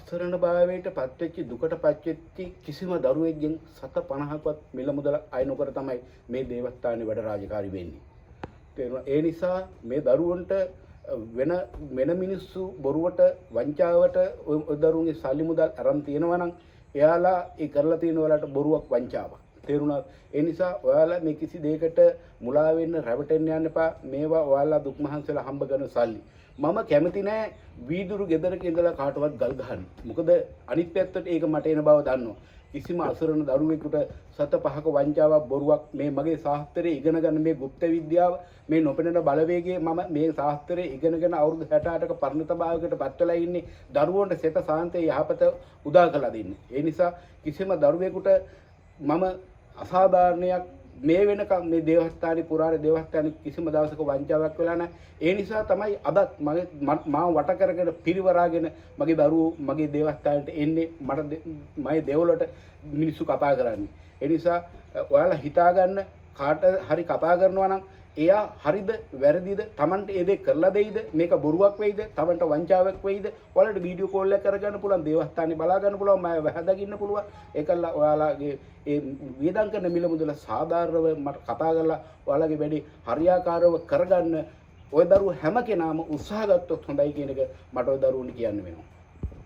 අසරණ භාවයට පත්වෙච්ච දුකට පත්වෙච්ච කිසිම දරුවෙක්ගෙන් 750ක්වත් මිල මුදල අය නොකර තමයි මේ දේවස්ථානයේ වැඩ රාජකාරී වෙන්නේ. ඒ නිසා මේ දරුවන්ට වෙන මිනිස්සු බොරුවට වංචාවට ඔය දරුවන්ගේ සල්ලි මුදල් අරන් තියෙනවා නම් එයාලා ඒ කරලා තියෙන වලට බොරුවක් වංචාවක්. තේරුණා? ඒ නිසා ඔයාලා මේ කිසි දෙයකට මුලා වෙන්න රැවටෙන්න යන්න එපා. මේවා ඔයාලා දුක් මහන්සිලා හම්බ කරන සල්ලි. මම කැමති නෑ වීදුරු ගෙදරක ඉඳලා කාටවත් ගල් ගහන්න. මොකද අනිත් පැත්තට ඒක මට එන බව දන්නවා. කිසිම අසරණ දරුවෙකුට 7-5ක වංචාවක් බොරුවක් මේ මගේ ශාස්ත්‍රයේ ඉගෙන ගන්න මේ গুপ্ত විද්‍යාව මේ නොපෙනෙන බලවේගයේ මම මේ ශාස්ත්‍රයේ ඉගෙනගෙන අවුරුදු 68ක පරිණත භාවයකට පත් වෙලා ඉන්නේ දරුවන්ට සෙත සාන්තේ යහපත උදා කරලා දෙන්නේ. ඒ නිසා කිසිම දරුවෙකුට මම අසාධාරණයක් මේ වෙනකම් මේ දේවස්ථානයේ පුරාණ දේවස්ථානයේ කිසිම දවසක වංචාවක් වෙලා නැහැ. ඒ නිසා තමයි අදත් මාව වට කරගෙන පිරිවරාගෙන මගේ දරුවෝ මගේ දේවස්ථානයට එන්නේ මට මගේ දේවලට මිනිස්සු කතා කරන්නේ. ඒ නිසා ඔයාලා හිතා ගන්න කාට හරි කතා කරනවා නම් එයා හරිද වැරදිද Tamanට ඒ දේ කරලා දෙයිද මේක බොරුවක් වෙයිද Tamanට වංචාවක් වෙයිද ඔයාලට වීඩියෝ කෝල් එකක් කරගන්න පුළුවන් දේවස්ථානේ බලා ගන්න පුළුවන් මම වැහදගින්න පුළුවන් ඒකල්ලා ඔයාලගේ ඒ වියදම් කරන මිල මුදල සාධාරණව මට කතා කරලා ඔයාලගේ වැඩි හරියාකාරව කරගන්න ඔය දරුවෝ හැම කෙනාම උත්සාහ ගත්තොත් හොඳයි කියන එක මට ඔය දරුවන්ට කියන්න වෙනවා.